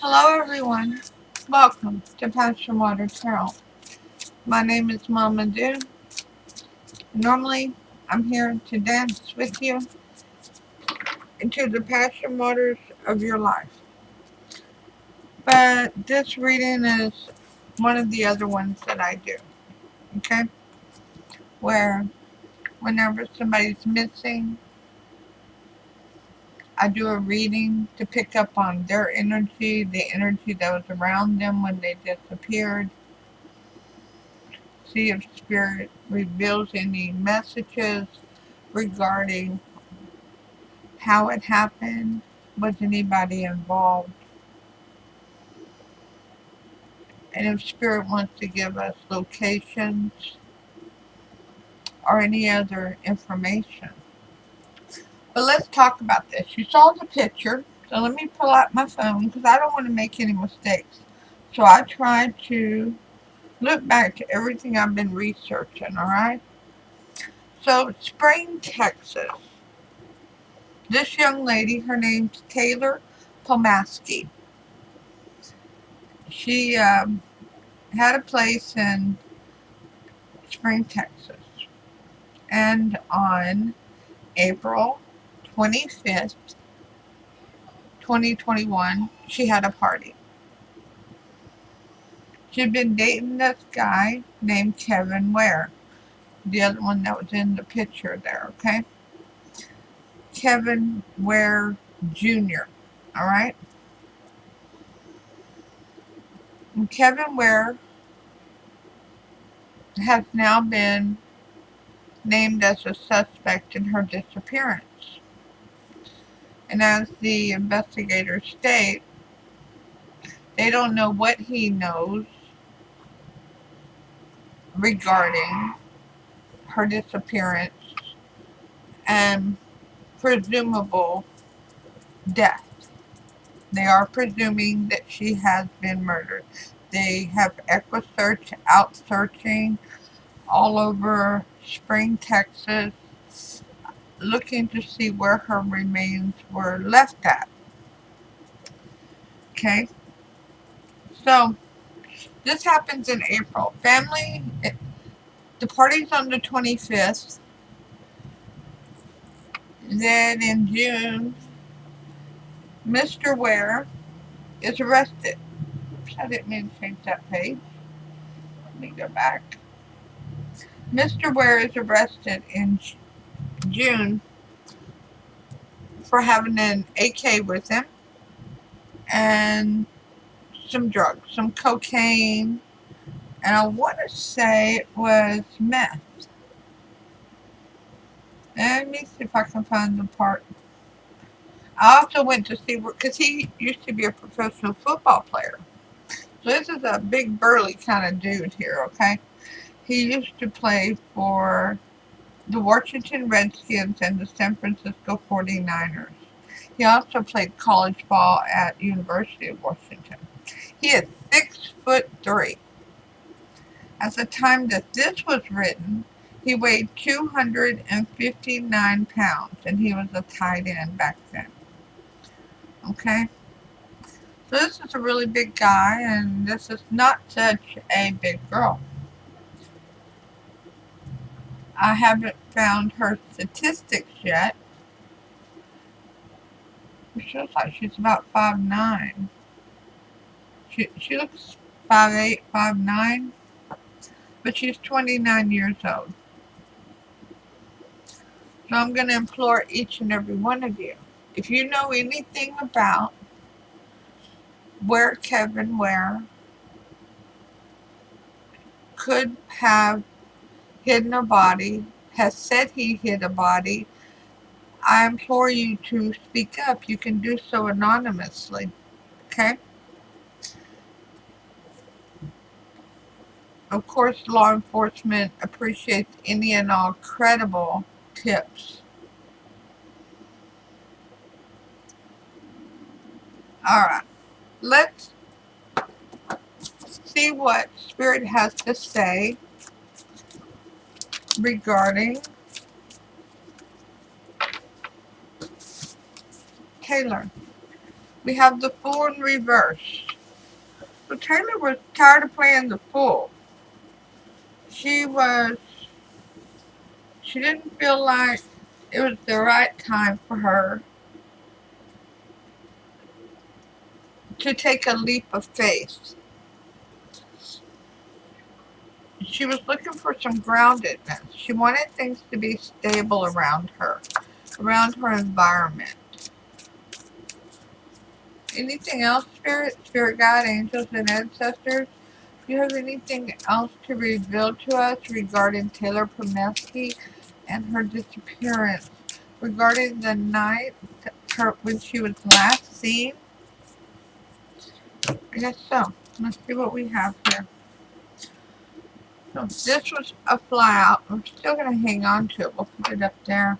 Hello everyone, welcome to PassionWaterTarot. My name is Mama Do. Normally, I'm here to dance with you into the passion waters of your life. But this reading is one of the other ones that I do, okay? Where whenever somebody's missing, I do a reading to pick up on their energy, the energy that was around them when they disappeared. See if Spirit reveals any messages regarding how it happened. Was anybody involved? And if Spirit wants to give us locations or any other information. But let's talk about this. You saw the picture, so let me pull out my phone because I don't want to make any mistakes. So I tried to look back to everything I've been researching, alright? So, Spring, Texas. This young lady, her name's Taylor Pomaski. She had a place in Spring, Texas. And on April 25th, 2021, she had a party. She'd been dating this guy named Kevin Ware. The other one that was in the picture there, okay? Kevin Ware Jr., alright? And Kevin Ware has now been named as a suspect in her disappearance. And as the investigators state, they don't know what he knows regarding her disappearance and presumable death. They are presuming that she has been murdered. They have EquiSearch out searching all over Spring, Texas, looking to see where her remains were left at. Okay? So, this happens in April. The party's on the 25th. Then in June, Mr. Ware is arrested. Oops, I didn't mean to change that page. Let me go back. Mr. Ware is arrested in June for having an AK with him and some drugs, some cocaine, and I want to say it was meth. Let me see if I can find the part. I also went to see, because he used to be a professional football player. So this is a big burly kind of dude here, okay? He used to play for the Washington Redskins and the San Francisco 49ers. He also played college ball at University of Washington. He is 6'3". At the time that this was written, he weighed 259 pounds, and he was a tight end back then. Okay? So this is a really big guy, and this is not such a big girl. I haven't found her statistics yet. She looks like she's about 5'9". She looks 5'8", 5'9", but she's 29 years old. So I'm going to implore each and every one of you, if you know anything about where Kevin Ware could have hidden a body, has said he hid a body, I implore you to speak up. You can do so anonymously, okay? Of course, law enforcement appreciates any and all credible tips. Alright, let's see what Spirit has to say regarding Taylor. We have the Fool in reverse. So Taylor was tired of playing the Fool. She didn't feel like it was the right time for her to take a leap of faith. She was looking for some groundedness. She wanted things to be stable around her environment. Anything else, Spirit Guide, Angels, and Ancestors? Do you have anything else to reveal to us regarding Taylor Pomaski and her disappearance? Regarding the night when she was last seen? I guess so. Let's see what we have here. So this was a fly out. I'm still going to hang on to it. We'll put it up there.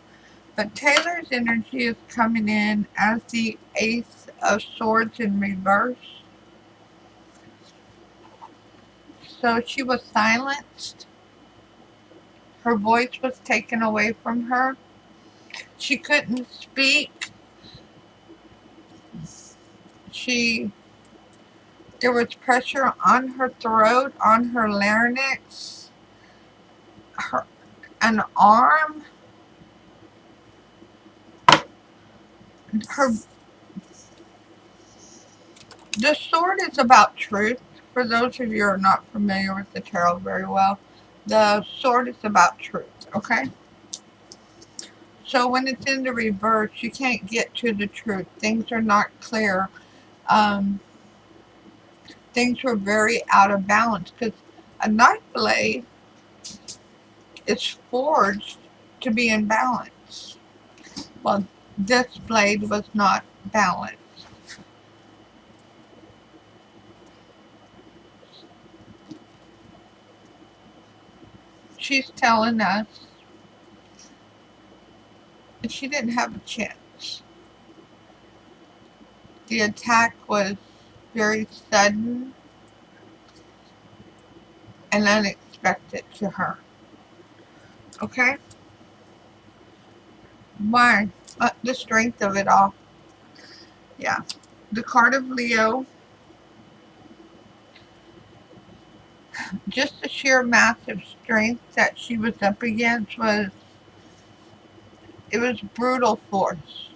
But Taylor's energy is coming in as the Ace of Swords in reverse. So she was silenced. Her voice was taken away from her. She couldn't speak. There was pressure on her throat, on her larynx, an arm. The sword is about truth. For those of you who are not familiar with the tarot very well, the sword is about truth, okay? So when it's in the reverse, you can't get to the truth. Things are not clear. Things were very out of balance because a knife blade is forged to be in balance. Well, this blade was not balanced. She's telling us that she didn't have a chance. The attack was very sudden and unexpected to her. Okay? Why? The strength of it all. Yeah. The card of Leo. Just the sheer massive strength that she was up against was brutal force.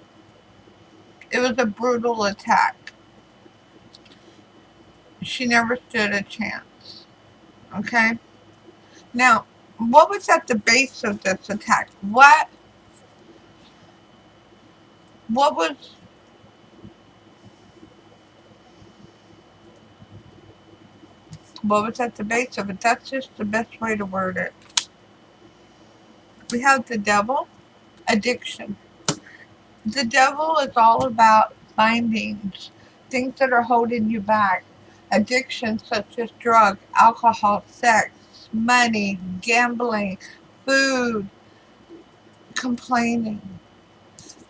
It was a brutal attack. She never stood a chance. Okay? Now, what was at the base of this attack? What was at the base of it? That's just the best way to word it. We have the devil, addiction. The devil is all about bindings, things that are holding you back. Addictions such as drugs, alcohol, sex, money, gambling, food, complaining.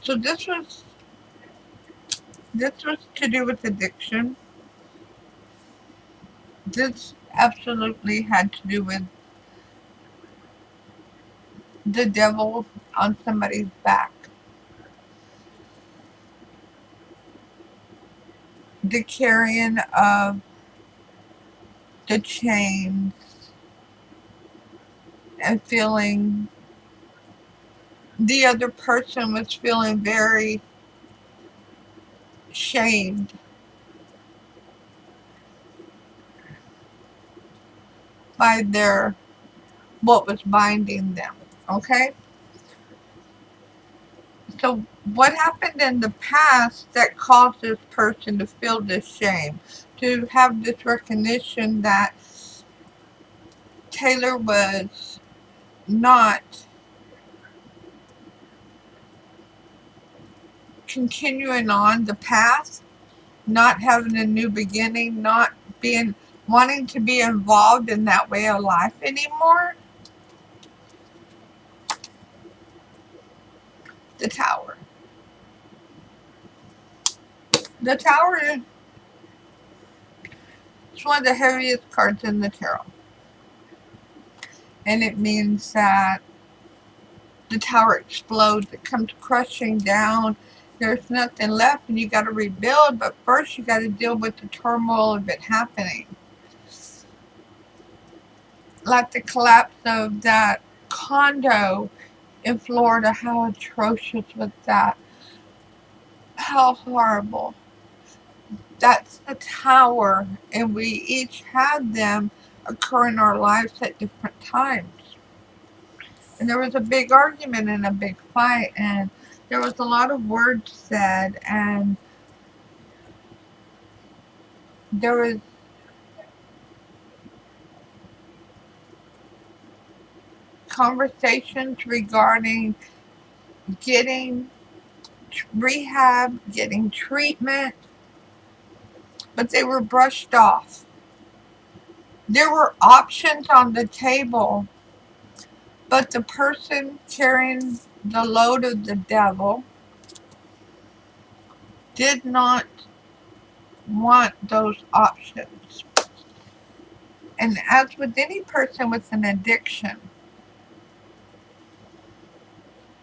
So this was to do with addiction. This absolutely had to do with the devil on somebody's back. The carrying of the chains and feeling the other person was feeling very shamed by what was binding them. Okay? So what happened in the past that caused this person to feel this shame, to have this recognition that Taylor was not continuing on the path, not having a new beginning, not wanting to be involved in that way of life anymore? The Tower. The Tower is one of the heaviest cards in the tarot. And it means that the Tower explodes. It comes crushing down There's nothing left and you got to rebuild, but first you got to deal with the turmoil of it happening. Like the collapse of that condo in Florida, how atrocious was that? How horrible. That's the tower, and we each had them occur in our lives at different times. And there was a big argument and a big fight, and there was a lot of words said, and there was conversations regarding getting rehab, getting treatment, but they were brushed off. There were options on the table, but the person carrying the load of the devil did not want those options. And as with any person with an addiction,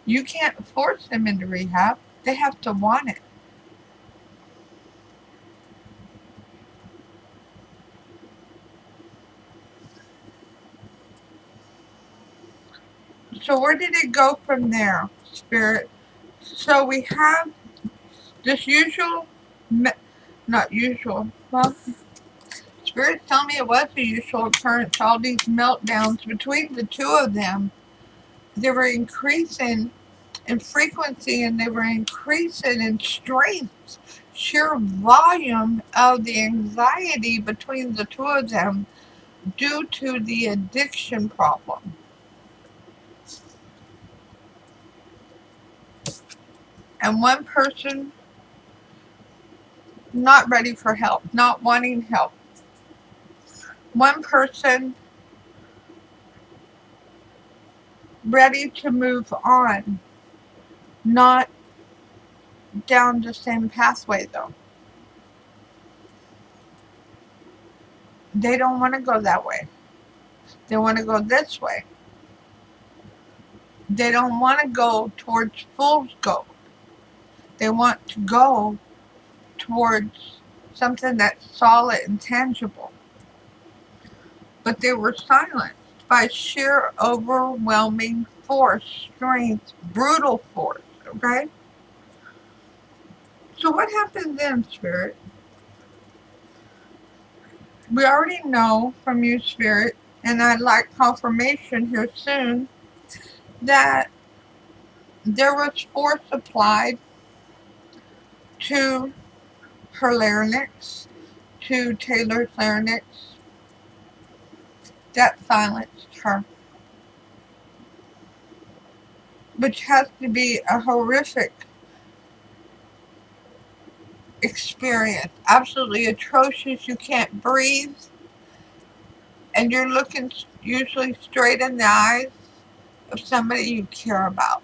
you can't force them into rehab. They have to want it. So where did it go from there, Spirit? So we have this usual, not usual, well, Spirit tell me it was a usual occurrence, all these meltdowns between the two of them. They were increasing in frequency and they were increasing in strength. Sheer volume of the anxiety between the two of them due to the addiction problem. And one person not ready for help, not wanting help. One person ready to move on, not down the same pathway though. They don't want to go that way. They want to go this way. They don't want to go towards fool's gold. They want to go towards something that's solid and tangible. But they were silenced by sheer overwhelming force, strength, brutal force, okay? So what happened then, Spirit? We already know from you, Spirit, and I'd like confirmation here soon, that there was force applied to her larynx, to Taylor's larynx, that silenced her. Which has to be a horrific experience. Absolutely atrocious. You can't breathe. And you're looking usually straight in the eyes of somebody you care about.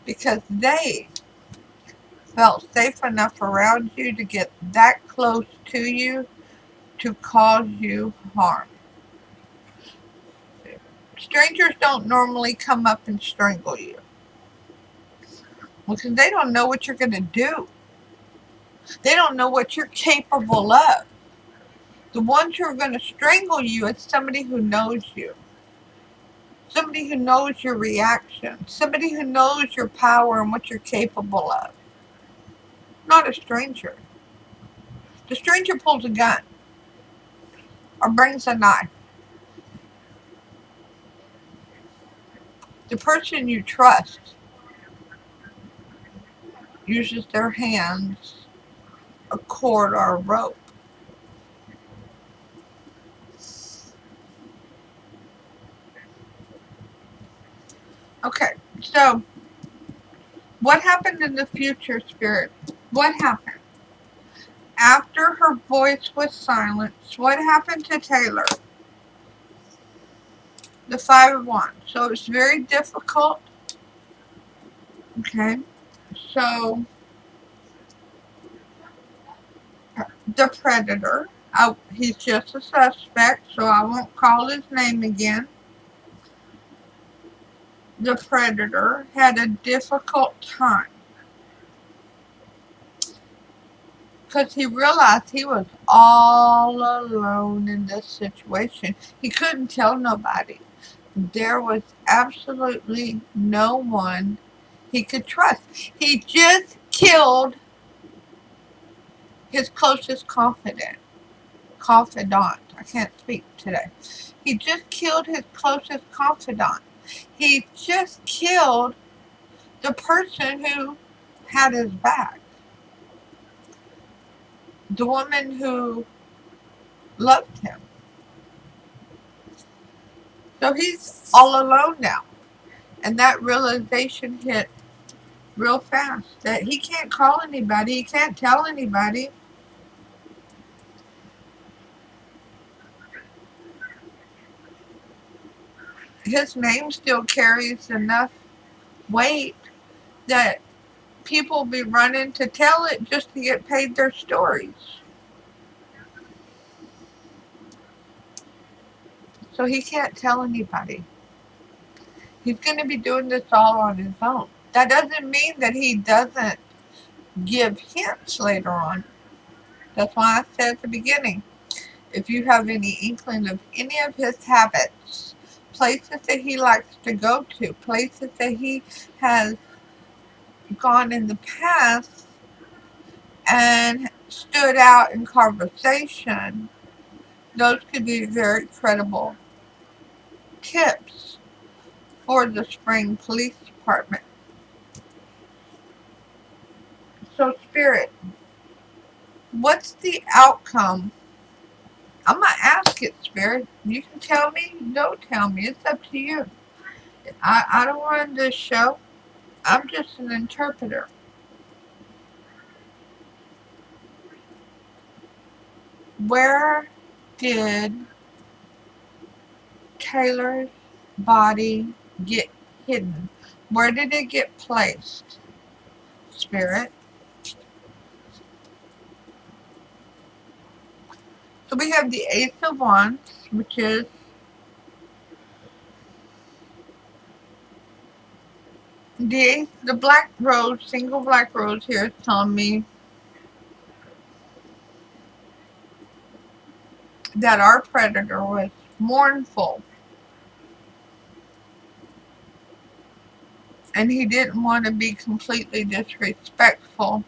Because they felt safe enough around you to get that close to you to cause you harm. Strangers don't normally come up and strangle you. Because they don't know what you're going to do. They don't know what you're capable of. The ones who are going to strangle you is somebody who knows you. Somebody who knows your reaction. Somebody who knows your power and what you're capable of. Not a stranger. The stranger pulls a gun or brings a knife. The person you trust uses their hands, a cord or a rope. Okay, so what happened in the future, Spirit? What happened? After her voice was silenced, what happened to Taylor? The Five of Wands. So it's very difficult. Okay, so the predator, he's just a suspect, so I won't call his name again. The predator had a difficult time because he realized he was all alone in this situation. He couldn't tell nobody. There was absolutely no one he could trust. He just killed his closest confidant. I can't speak today. He just killed his closest confidant. He just killed the person who had his back. The woman who loved him. So he's all alone now. And that realization hit real fast that he can't call anybody, he can't tell anybody. His name still carries enough weight that people be running to tell it just to get paid their stories. So he can't tell anybody. He's going to be doing this all on his own. That doesn't mean that he doesn't give hints later on. That's why I said at the beginning, if you have any inkling of any of his habits, places that he likes to go to, places that he has gone in the past and stood out in conversation, those could be very credible tips for the Spring Police Department. So, Spirit, what's the outcome? I'm going to ask it, Spirit. You can tell me, don't tell me. It's up to you. I don't run this show. I'm just an interpreter. Where did Taylor's body get hidden? Where did it get placed, Spirit? So we have the Ace of Wands, which is the black rose, single black rose here is telling me that our predator was mournful and he didn't want to be completely disrespectful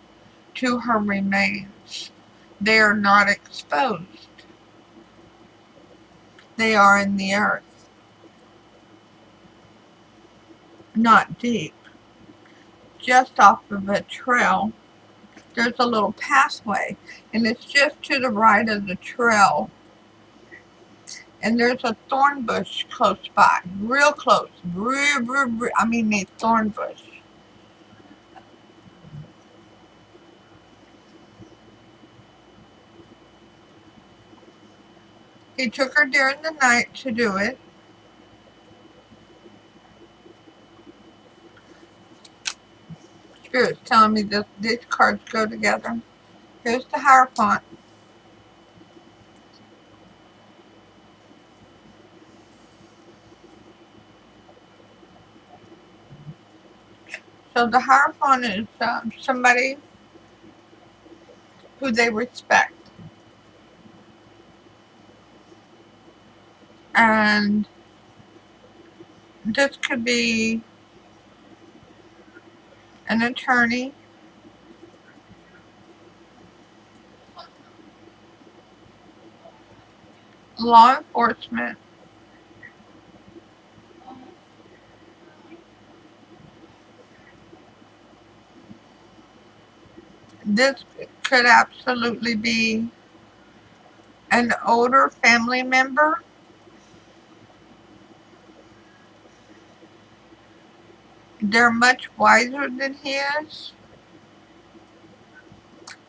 to her remains. They are not exposed. They are in the earth, not deep. Just off of a trail, there's a little pathway, and it's just to the right of the trail. And there's a thorn bush close by, real close. I mean, a thorn bush. He took her during the night to do it. Spirit's telling me that these cards go together. Here's the Hierophant. So the Hierophant is somebody who they respect. And this could be an attorney, law enforcement, this could absolutely be an older family member. They're much wiser than he is.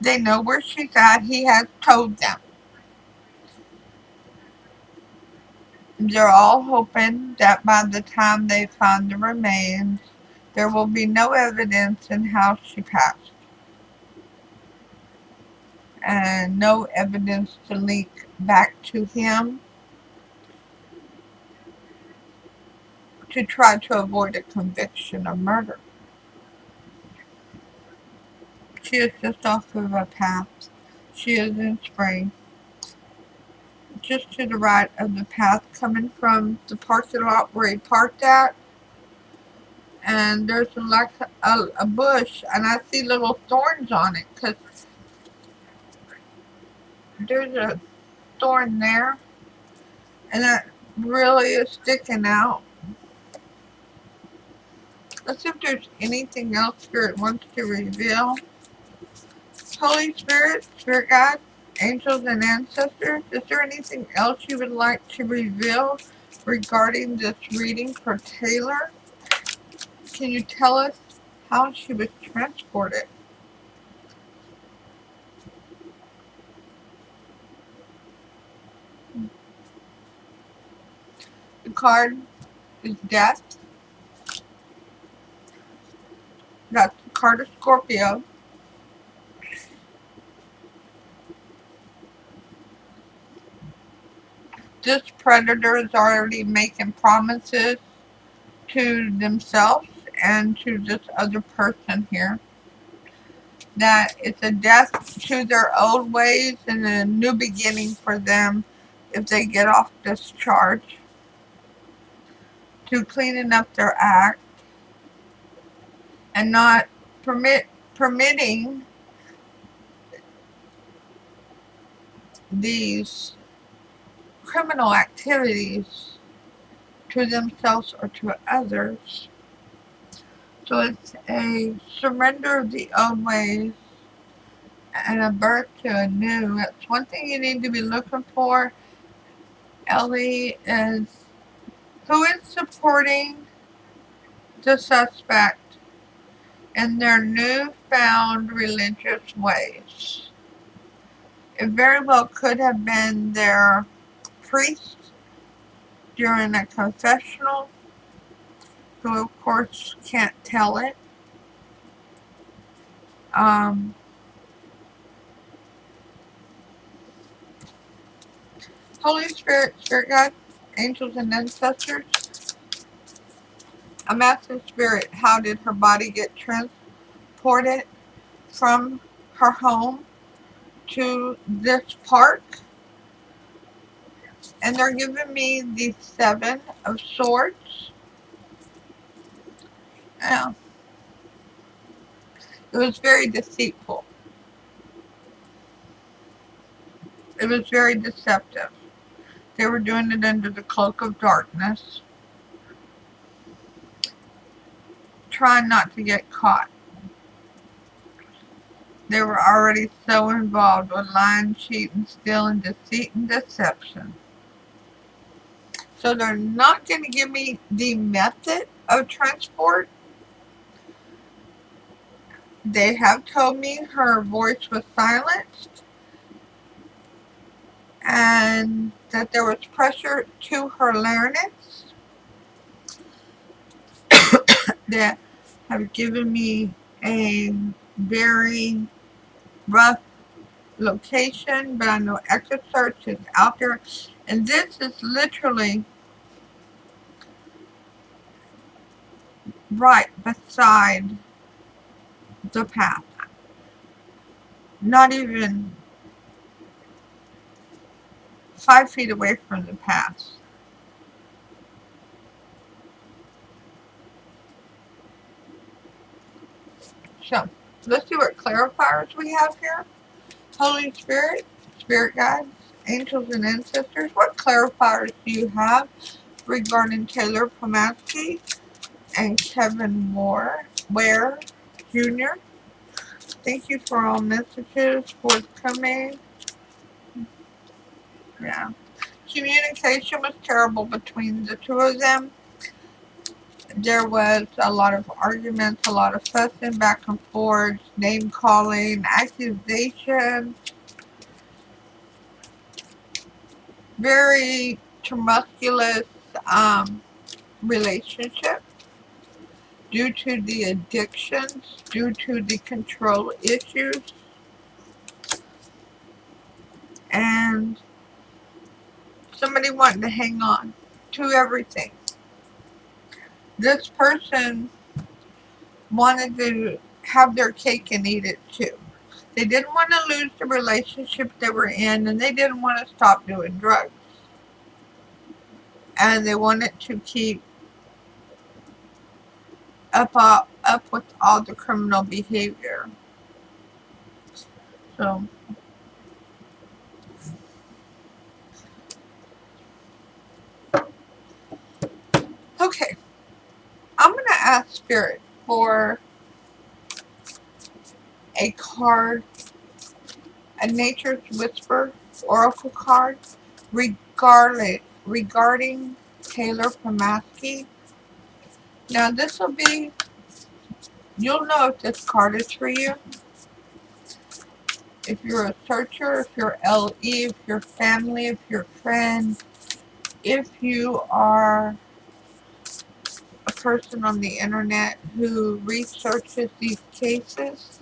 They know where she's at. He has told them. They're all hoping that by the time they find the remains, there will be no evidence in how she passed. And no evidence to link back to him to try to avoid a conviction of murder. She is just off of a path. She is in spring. Just to the right of the path coming from the parking lot where he parked at. And there's like a bush, and I see little thorns on it because there's a thorn there, and that really is sticking out. Let's see if there's anything else Spirit wants to reveal. Holy Spirit, Spirit God, angels and ancestors, is there anything else you would like to reveal regarding this reading for Taylor? Can you tell us how she was transported? The card is Death. That's the card of Scorpio. This predator is already making promises to themselves and to this other person here that it's a death to their old ways and a new beginning for them if they get off this charge, to cleaning up their act and not permitting these criminal activities to themselves or to others. So it's a surrender of the old ways and a birth to a new. That's one thing you need to be looking for, Ellie, is who is supporting the suspect in their newfound religious ways. It very well could have been their priest during a confessional, who of course can't tell it. Holy Spirit, Spirit God, angels and ancestors, I'm asking Spirit, how did her body get transported from her home to this park? And they're giving me the Seven of Swords. Yeah. It was very deceitful. It was very deceptive. They were doing it under the cloak of darkness, trying not to get caught. They were already so involved with lying, cheating, stealing, deceit, and deception. So they're not going to give me the method of transport. They have told me her voice was silenced and that there was pressure to her larynx. They have given me a very rough location, but I know Extra Search is out there. And this is literally right beside the path. Not even 5 feet away from the path. So, let's see what clarifiers we have here. Holy Spirit, Spirit Guides, Angels and Ancestors. What clarifiers do you have regarding Taylor Pomaski and Kevin Ware Jr.? Thank you for all messages forthcoming. Yeah. Communication was terrible between the two of them. There was a lot of arguments, a lot of fussing back and forth, name calling, accusations. Very tumultuous relationship due to the addictions, due to the control issues, and somebody wanting to hang on to everything. This person wanted to have their cake and eat it too. They didn't want to lose the relationship they were in, and they didn't want to stop doing drugs. And they wanted to keep up with all the criminal behavior. So, okay, I'm going to ask Spirit for a card, a Nature's Whisper Oracle card, regarding Taylor Pomaski. Now, this will be, you'll know if this card is for you. If you're a searcher, if you're LE, if you're family, if you're friend, if you are a person on the internet who researches these cases,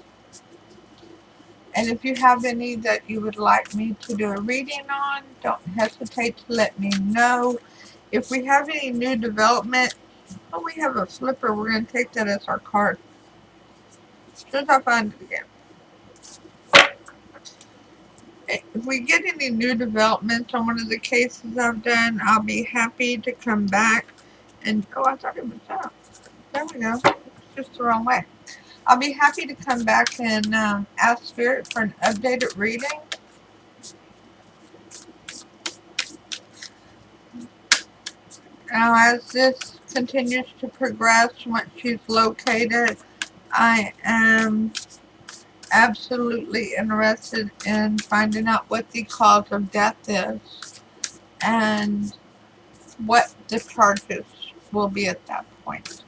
and if you have any that you would like me to do a reading on, don't hesitate to let me know. If we have any new development, oh, we have a flipper, we're going to take that as our card. As soon as I find it again. If we get any new developments on one of the cases I've done, I'll be happy to come back and, oh, I thought it was up. There we go. It's just the wrong way. I'll be happy to come back and ask Spirit for an updated reading. Now, as this continues to progress, once she's located, I am absolutely interested in finding out what the cause of death is and what the charges will be at that point.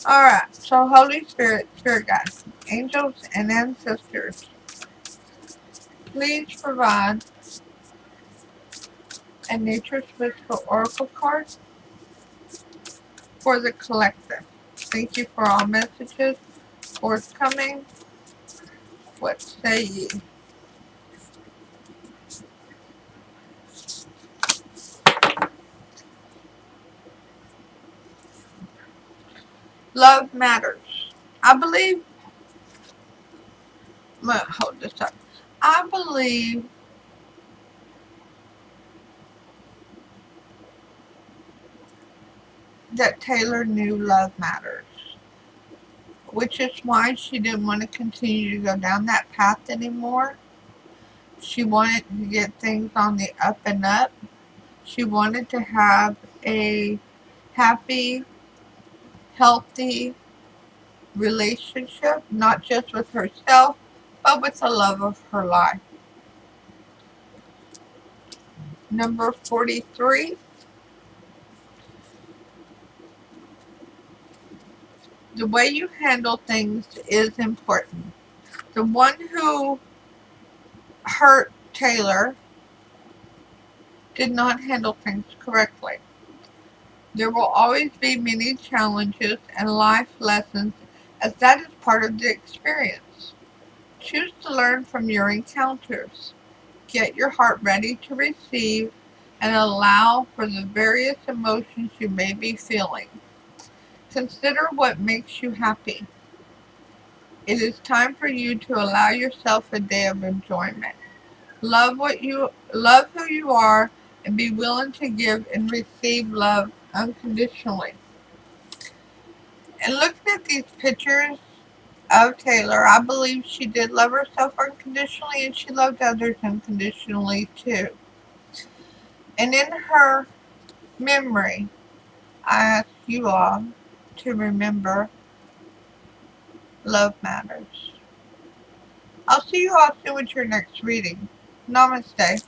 Alright, so Holy Spirit, Spirit Guides, Angels, and Ancestors, please provide a Nature's Whisper Oracle card for the collective. Thank you for all messages forthcoming. What say ye? Love matters. I believe, well, hold this up. I believe that Taylor knew love matters, which is why she didn't want to continue to go down that path anymore. She wanted to get things on the up and up. She wanted to have a happy, healthy relationship, not just with herself, but with the love of her life. Number 43. The way you handle things is important. The one who hurt Taylor did not handle things correctly. There will always be many challenges and life lessons, as that is part of the experience. Choose to learn from your encounters. Get your heart ready to receive and allow for the various emotions you may be feeling. Consider what makes you happy. It is time for you to allow yourself a day of enjoyment. Love who you are, and be willing to give and receive love unconditionally. And looking at these pictures of Taylor, I believe she did love herself unconditionally, and she loved others unconditionally too. And in her memory, I ask you all to remember love matters. I'll see you all soon with your next reading. Namaste.